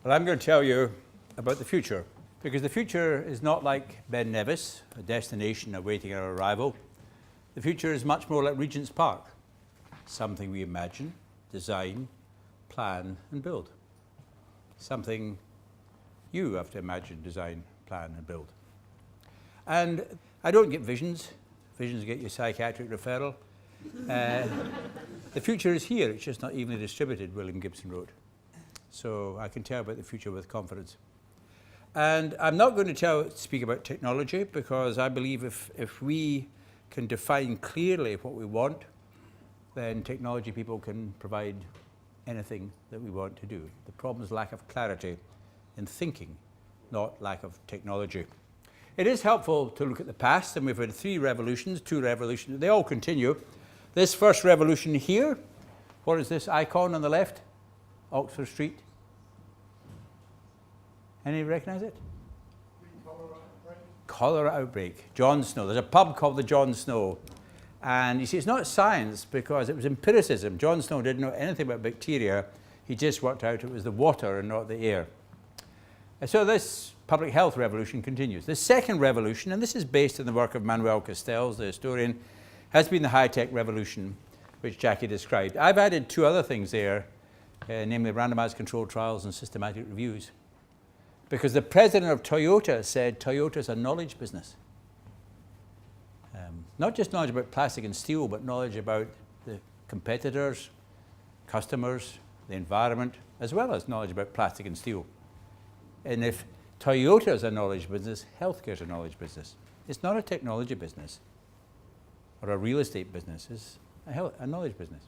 Well, I'm going to tell you about the future, because the future is not like Ben Nevis, a destination awaiting our arrival. The future is much more like Regent's Park, something we imagine, design, plan, and build. Something you have to imagine, design, plan, and build. And I don't get visions. Visions get you psychiatric referral. The future is here, it's just not evenly distributed, William Gibson wrote. So I can tell about the future with confidence. And I'm not going to speak about technology, because I believe if we can define clearly what we want, then technology people can provide anything that we want to do. The problem is lack of clarity in thinking, not lack of technology. It is helpful to look at the past, and we've had two revolutions, they all continue. This first revolution here, what is this icon on the left? Oxford Street. Any recognize it? Cholera outbreak. John Snow. There's a pub called the John Snow. And you see, it's not science, because it was empiricism. John Snow didn't know anything about bacteria. He just worked out it was the water and not the air. And so this public health revolution continues. The second revolution, and this is based on the work of Manuel Castells, the historian, has been the high-tech revolution, which Jackie described. I've added two other things there, namely randomized controlled trials and systematic reviews. Because the president of Toyota said Toyota's a knowledge business. Not just knowledge about plastic and steel, but knowledge about the competitors, customers, the environment, as well as knowledge about plastic and steel. And if Toyota's a knowledge business, healthcare's a knowledge business. It's not a technology business or a real estate business, it's a knowledge business.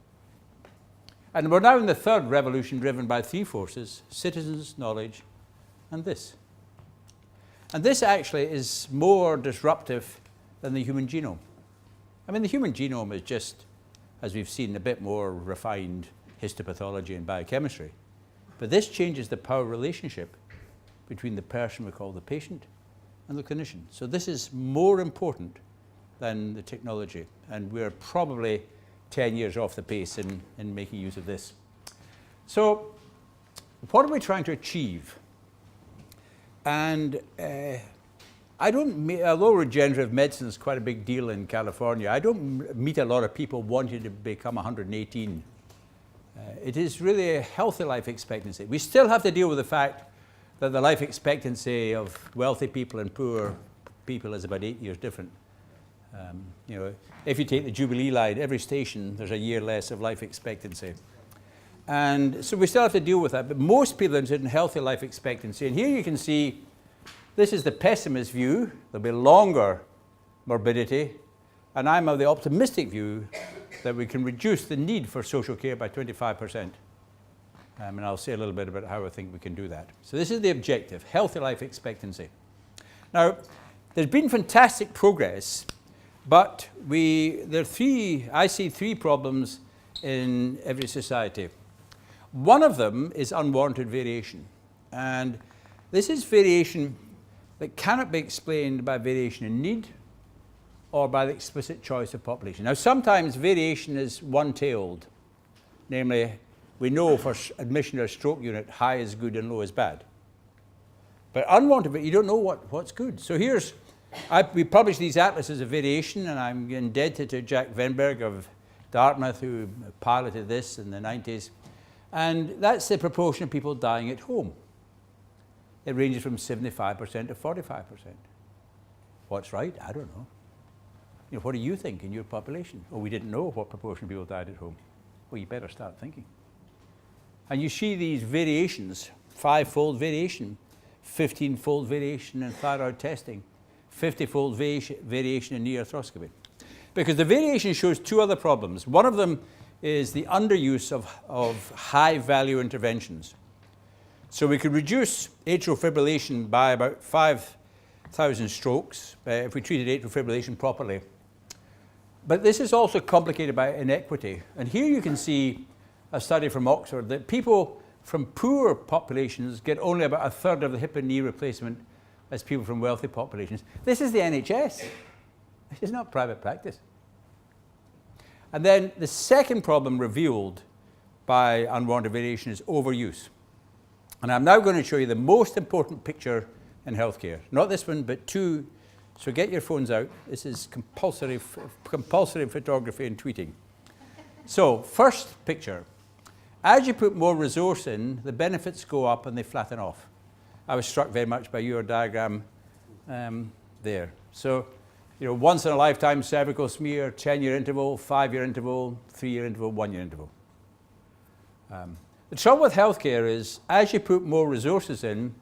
And we're now in the third revolution, driven by three forces: citizens, knowledge, and this. And this actually is more disruptive than the human genome. I mean, the human genome is just, as we've seen, a bit more refined histopathology and biochemistry. But this changes the power relationship between the person we call the patient and the clinician. So this is more important than the technology, and we're probably 10 years off the pace in making use of this. So what are we trying to achieve? And although regenerative medicine is quite a big deal in California, I don't meet a lot of people wanting to become 118. It is really a healthy life expectancy. We still have to deal with the fact that the life expectancy of wealthy people and poor people is about 8 years different. If you take the Jubilee line, every station, there's a year less of life expectancy. And so we still have to deal with that, but most people are interested in healthy life expectancy. And here you can see, this is the pessimist view. There'll be longer morbidity. And I'm of the optimistic view that we can reduce the need for social care by 25%. And I'll say a little bit about how I think we can do that. So this is the objective, healthy life expectancy. Now, there's been fantastic progress, but I see three problems in every society. One of them is unwarranted variation. And this is variation that cannot be explained by variation in need or by the explicit choice of population. Now, sometimes variation is one-tailed, namely, we know for admission to a stroke unit, high is good and low is bad. But unwanted, you don't know what's good. So we published these atlases of variation, and I'm indebted to Jack Venberg of Dartmouth, who piloted this in the 90s. And that's the proportion of people dying at home. It ranges from 75% to 45%. What's right? I don't know. What do you think in your population? Oh, we didn't know what proportion of people died at home. Well, you better start thinking. And you see these variations, 5-fold variation, 15-fold variation in thyroid testing, 50-fold variation in knee arthroscopy. Because the variation shows two other problems. One of them is the underuse of high-value interventions. So we could reduce atrial fibrillation by about 5,000 strokes if we treated atrial fibrillation properly. But this is also complicated by inequity. And here you can see a study from Oxford that people from poor populations get only about a third of the hip and knee replacement as people from wealthy populations. This is the NHS. This is not private practice. And then the second problem revealed by unwarranted variation is overuse. And I'm now going to show you the most important picture in healthcare. Not this one, but two. So get your phones out. This is compulsory photography and tweeting. So first picture. As you put more resource in, the benefits go up and they flatten off. I was struck very much by your diagram there. So, once in a lifetime cervical smear, 10-year interval, 5-year interval, 3-year interval, 1-year interval. The trouble with healthcare is, as you put more resources in,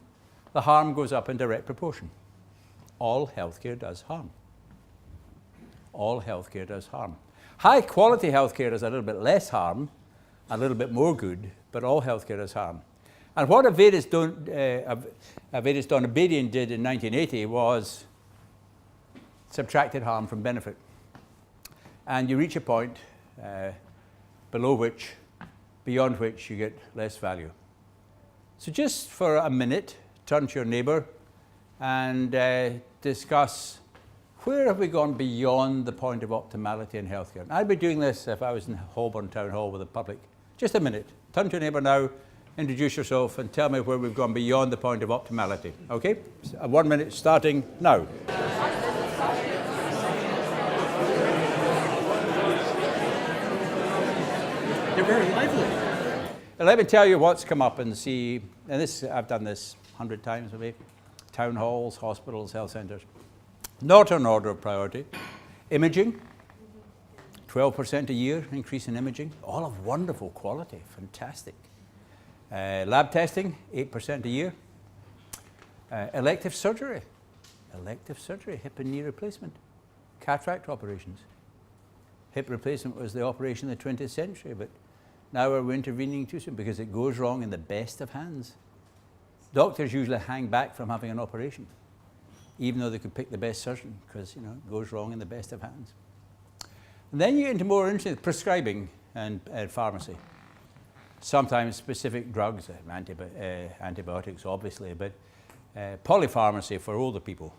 the harm goes up in direct proportion. All healthcare does harm. All healthcare does harm. High quality healthcare does a little bit less harm, a little bit more good, but all healthcare does harm. And what Avadis Donabadian did in 1980 was subtracted harm from benefit. And you reach a point beyond which you get less value. So just for a minute, turn to your neighbour and discuss where have we gone beyond the point of optimality in healthcare. And I'd be doing this if I was in Holborn Town Hall with the public. Just a minute. Turn to your neighbour now, introduce yourself and tell me where we've gone beyond the point of optimality. Okay? 1 minute starting now. They're very lively. Let me tell you what's come up and see, and I've done this 100 times maybe, town halls, hospitals, health centres. Not on order of priority. Imaging, 12% a year increase in imaging, all of wonderful quality, fantastic. Lab testing, 8% a year. Elective surgery, hip and knee replacement. Cataract operations. Hip replacement was the operation of the 20th century, but now we're intervening too soon because it goes wrong in the best of hands. Doctors usually hang back from having an operation, even though they could pick the best surgeon, because it goes wrong in the best of hands. And then you get into more interesting prescribing and pharmacy. Sometimes specific drugs, antibiotics obviously, but polypharmacy for older people.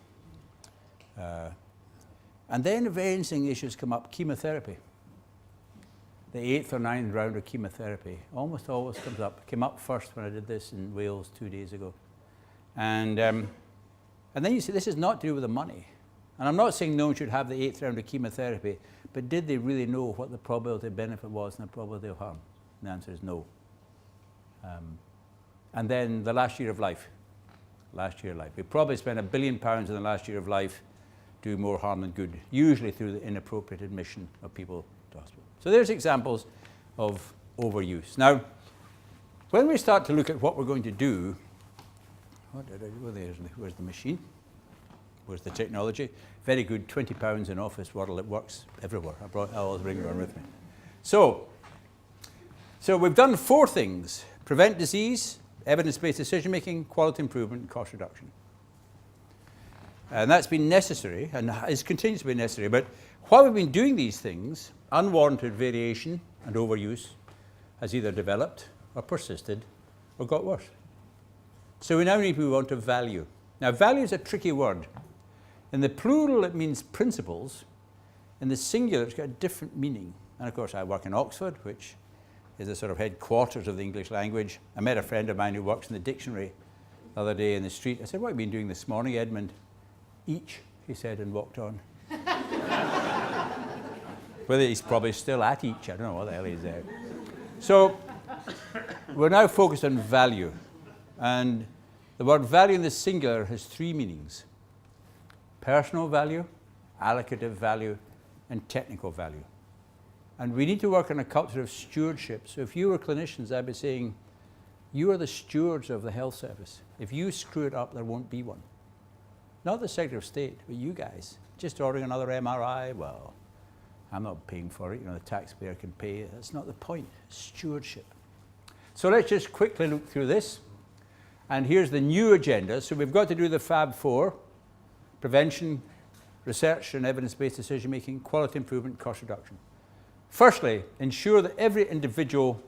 And then very interesting issues come up, chemotherapy. The 8th or 9th round of chemotherapy almost always comes up. Came up first when I did this in Wales 2 days ago. And then you see this is not to do with the money. And I'm not saying no one should have the 8th round of chemotherapy, but did they really know what the probability of benefit was and the probability of harm? And the answer is no. And then the last year of life. We probably spent £1 billion in the last year of life doing more harm than good, usually through the inappropriate admission of people to hospital. So there's examples of overuse. Now, when we start to look at what we're going to do, what did I do? Where's the machine? Where's the technology? Very good, £20 in office waddle. It works everywhere. I always bring it on with me. So we've done 4 things: prevent disease, evidence-based decision-making, quality improvement, cost reduction. And that's been necessary, and it continues to be necessary. But while we've been doing these things, unwarranted variation and overuse has either developed or persisted or got worse. So we now need to move on to value. Now, value is a tricky word. In the plural, it means principles. In the singular, it's got a different meaning. And of course, I work in Oxford, which is the sort of headquarters of the English language. I met a friend of mine who works in the dictionary the other day in the street. I said, "What have you been doing this morning, Edmund?" "Each," he said, and walked on. Whether he's probably still at each, I don't know what the hell he's there. So we're now focused on value. And the word value in the singular has 3 meanings: personal value, allocative value, and technical value. And we need to work on a culture of stewardship. So if you were clinicians, I'd be saying, you are the stewards of the health service. If you screw it up, there won't be one. Not the Secretary of State, but you guys. Just ordering another MRI, well, I'm not paying for it. The taxpayer can pay it. That's not the point. Stewardship. So let's just quickly look through this. And here's the new agenda. So we've got to do the Fab 4: prevention, research and evidence-based decision-making, quality improvement, cost reduction. Firstly, ensure that every individual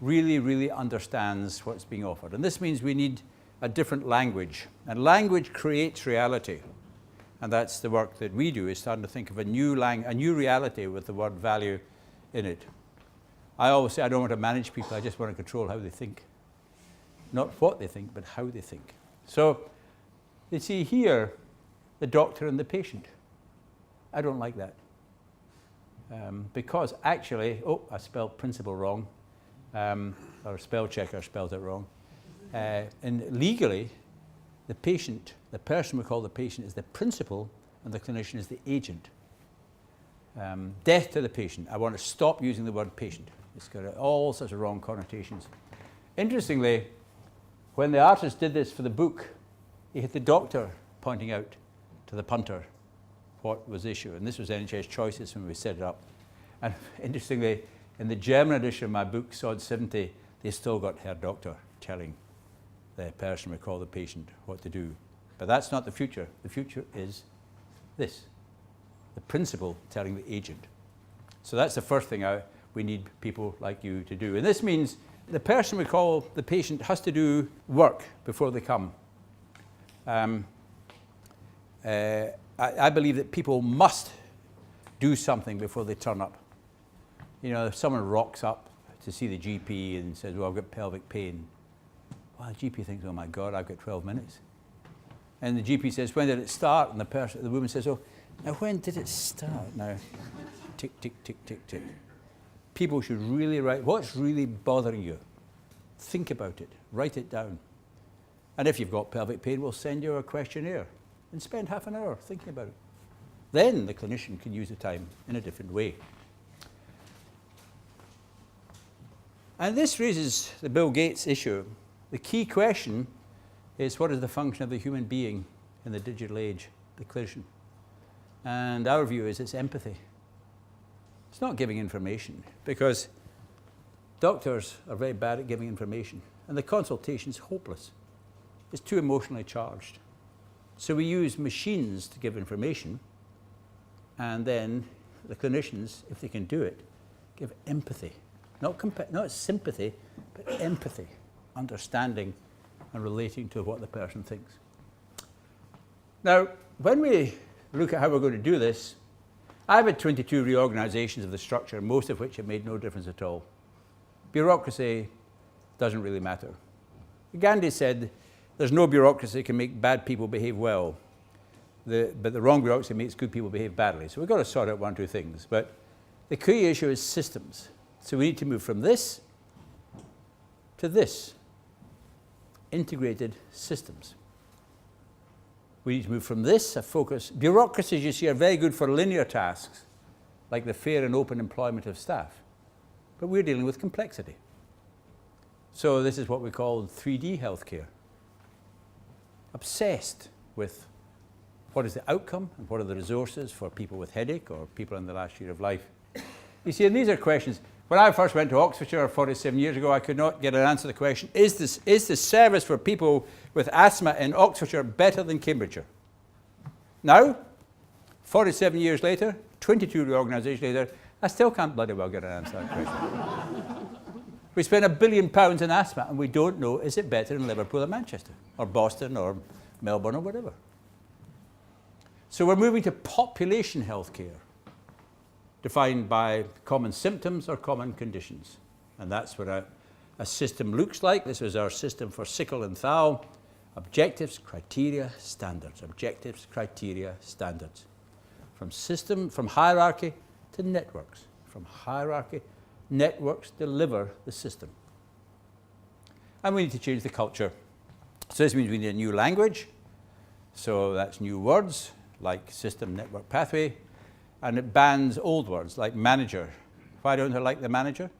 really, really understands what's being offered. And this means we need a different language. And language creates reality. And that's the work that we do, is starting to think of a new reality with the word value in it. I always say I don't want to manage people, I just want to control how they think. Not what they think, but how they think. So you see here the doctor and the patient. I don't like that. Because actually, I spelled principle wrong, or spell checker spelled it wrong. And legally, the patient, the person we call the patient, is the principal, and the clinician is the agent. Death to the patient. I want to stop using the word patient. It's got all sorts of wrong connotations. Interestingly, when the artist did this for the book, he had the doctor pointing out to the punter what was the issue. And this was NHS Choices when we set it up. And interestingly, in the German edition of my book, Sod 70, they still got Herr Doctor telling the person we call the patient what to do. But that's not the future. The future is this, the principal telling the agent. So that's the first thing we need people like you to do. And this means the person we call the patient has to do work before they come. I believe that people must do something before they turn up. You know, if someone rocks up to see the GP and says, well, I've got pelvic pain, well, the GP thinks, oh my God, I've got 12 minutes. And the GP says, when did it start? And the woman says, oh, now when did it start? Now, tick, tick, tick, tick, tick. People should really write, what's really bothering you? Think about it, write it down. And if you've got pelvic pain, we'll send you a questionnaire and spend half an hour thinking about it. Then the clinician can use the time in a different way. And this raises the Bill Gates issue. The key question is, what is the function of the human being in the digital age, the clinician? And our view is it's empathy. It's not giving information, because doctors are very bad at giving information, and the consultation is hopeless. It's too emotionally charged. So we use machines to give information, and then the clinicians, if they can do it, give empathy. Not sympathy, but empathy, understanding and relating to what the person thinks. Now, when we look at how we're going to do this, I've had 22 reorganizations of the structure, most of which have made no difference at all. Bureaucracy doesn't really matter. Gandhi said, there's no bureaucracy that can make bad people behave well, but the wrong bureaucracy makes good people behave badly. So we've got to sort out one or two things. But the key issue is systems. So we need to move from this to this, integrated systems. We need to move from this, a focus. Bureaucracies, you see, are very good for linear tasks, like the fair and open employment of staff. But we're dealing with complexity. So this is what we call 3D healthcare. Obsessed with what is the outcome and what are the resources for people with headache or people in the last year of life. You see, and these are questions. When I first went to Oxfordshire 47 years ago, I could not get an answer to the question, is the service for people with asthma in Oxfordshire better than Cambridgeshire? Now, 47 years later, 22 reorganisations later, I still can't bloody well get an answer to that question. We spend £1 billion in asthma, and we don't know, is it better in Liverpool or Manchester, or Boston, or Melbourne, or whatever. So we're moving to population healthcare, defined by common symptoms or common conditions. And that's what a system looks like. This was our system for sickle and thal. Objectives, criteria, standards. Objectives, criteria, standards. From hierarchy to networks. From hierarchy, networks deliver the system. And we need to change the culture. So this means we need a new language. So that's new words like system, network, pathway. And it bans old words like manager. Why don't I like the manager?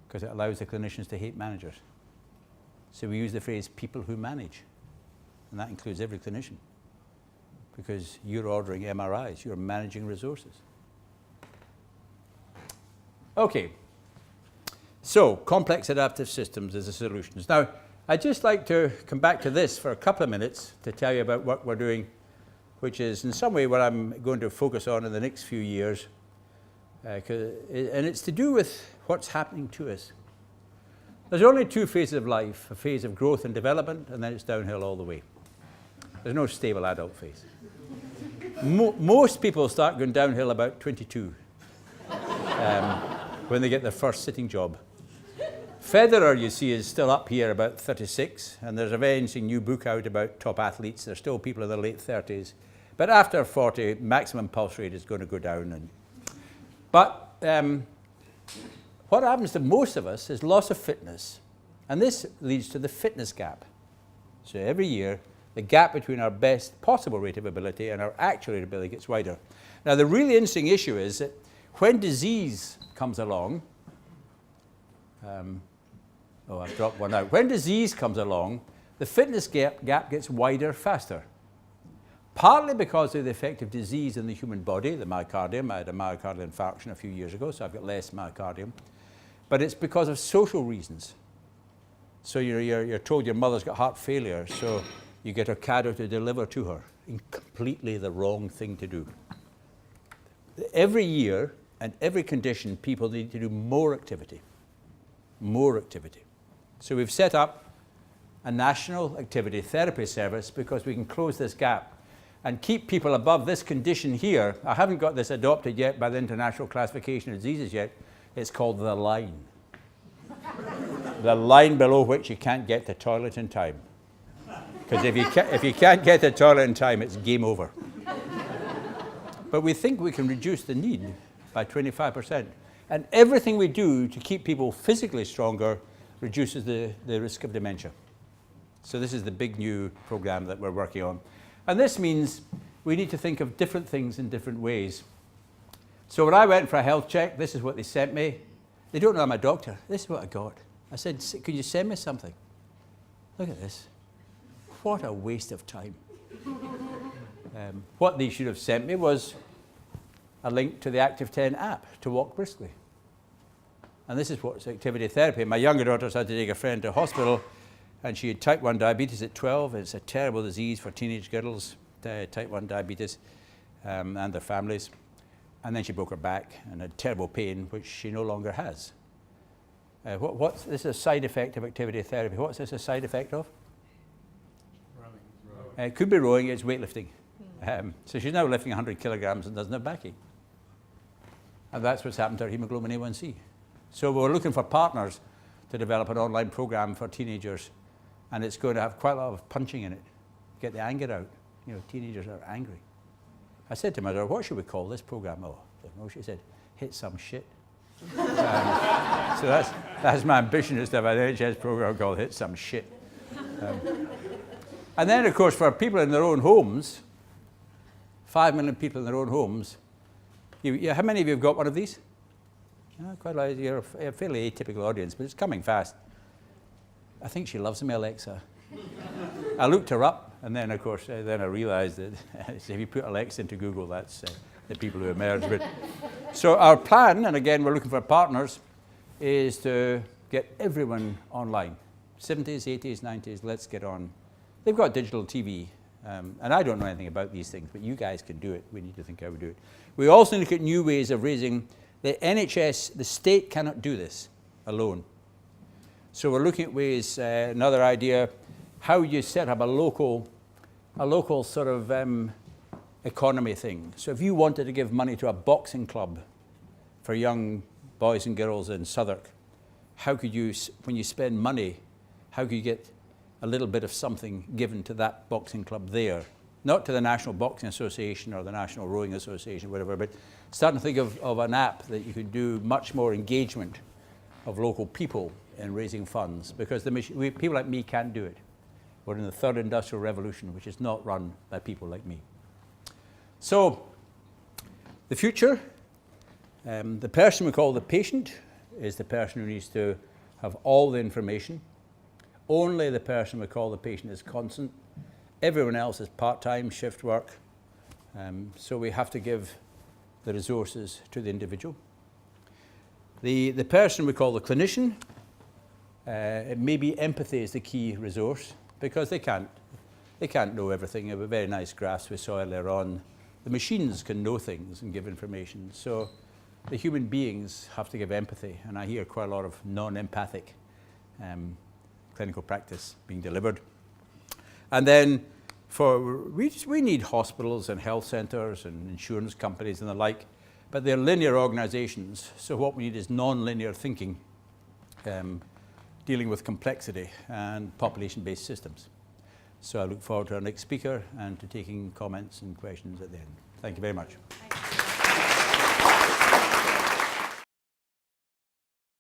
Because it allows the clinicians to hate managers. So we use the phrase people who manage. And that includes every clinician. Because you're ordering MRIs, you're managing resources. Okay. So complex adaptive systems as the solutions. Now, I'd just like to come back to this for a couple of minutes to tell you about what we're doing, which is in some way what I'm going to focus on in the next few years. And it's to do with what's happening to us. There's only two phases of life, a phase of growth and development, and then it's downhill all the way. There's no stable adult phase. Most people start going downhill about 22, when they get their first sitting job. Federer, you see, is still up here about 36, and there's a very interesting new book out about top athletes. There's still people in their late 30s. But after 40, maximum pulse rate is going to go down. But what happens to most of us is loss of fitness. And this leads to the fitness gap. So every year, the gap between our best possible rate of ability and our actual rate of ability gets wider. Now, the really interesting issue is that when disease comes along, I've dropped one out. When disease comes along, the fitness gap gets wider faster. Partly because of the effect of disease in the human body, the myocardium. I had a myocardial infarction a few years ago, so I've got less myocardium. But it's because of social reasons. So you're told your mother's got heart failure, so you get Ocado to deliver to her. Completely the wrong thing to do. Every year and every condition, people need to do more activity. More activity. So we've set up a national activity therapy service because we can close this gap and keep people above this condition here. I haven't got this adopted yet by the International Classification of Diseases yet. It's called the line. The line below which you can't get to the toilet in time. Because if you can't get to the toilet in time, it's game over. But we think we can reduce the need by 25%. And everything we do to keep people physically stronger reduces the risk of dementia. So this is the big new program that we're working on. And this means we need to think of different things in different ways. So when I went for a health check, this is what they sent me. They don't know I'm a doctor. This is what I got. I said, could you send me something? Look at this. What a waste of time. What they should have sent me was a link to the Active 10 app to walk briskly. And this is what's activity therapy. My younger daughters had to take a friend to hospital, and she had type 1 diabetes at 12. It's a terrible disease for teenage girls, type 1 diabetes, and their families. And then she broke her back and had terrible pain, which she no longer has. This is a side effect of activity therapy. What's this a side effect of? Rowing. It could be rowing, it's weightlifting. So she's now lifting 100 kilograms and doesn't have backache. And that's what's happened to her hemoglobin A1C. So we're looking for partners to develop an online program for teenagers, and it's going to have quite a lot of punching in it. Get the anger out. You know, teenagers are angry. I said to my daughter, what should we call this program? Oh, she said, hit some shit. So that's my ambition, is to have an NHS program called Hit Some Shit. And then, of course, for people in their own homes, 5 million people in their own homes, how many of you have got one of these? Quite a lot. You're a fairly atypical audience, but it's coming fast. I think she loves me, Alexa. I looked her up, and then, of course, then I realized that if you put Alexa into Google, that's the people who emerge. But so our plan, and again, we're looking for partners, is to get everyone online. 70s, 80s, 90s, let's get on. They've got digital TV, and I don't know anything about these things, but you guys can do it. We need to think how we do it. We also look at new ways of raising the NHS. The state cannot do this alone. So we're looking at ways, another idea, how you set up a local sort of economy thing. So if you wanted to give money to a boxing club for young boys and girls in Southwark, how could you, when you spend money, how could you get a little bit of something given to that boxing club there? Not to the National Boxing Association or the National Rowing Association, whatever, but starting to think of an app that you could do much more engagement of local people in raising funds, because people like me can't do it. We're in the third industrial revolution, which is not run by people like me. So, the future, the person we call the patient is the person who needs to have all the information. Only the person we call the patient is constant. Everyone else is part-time, shift work. So we have to give the resources to the individual. The person we call the clinician, maybe empathy is the key resource, because they can't know everything. There were very nice graphs we saw earlier on. The machines can know things and give information. So the human beings have to give empathy, and I hear quite a lot of non-empathic clinical practice being delivered. And then we need hospitals and health centres and insurance companies and the like, but they're linear organisations. So what we need is non-linear thinking. dealing with complexity and population-based systems. So I look forward to our next speaker and to taking comments and questions at the end. Thank you very much.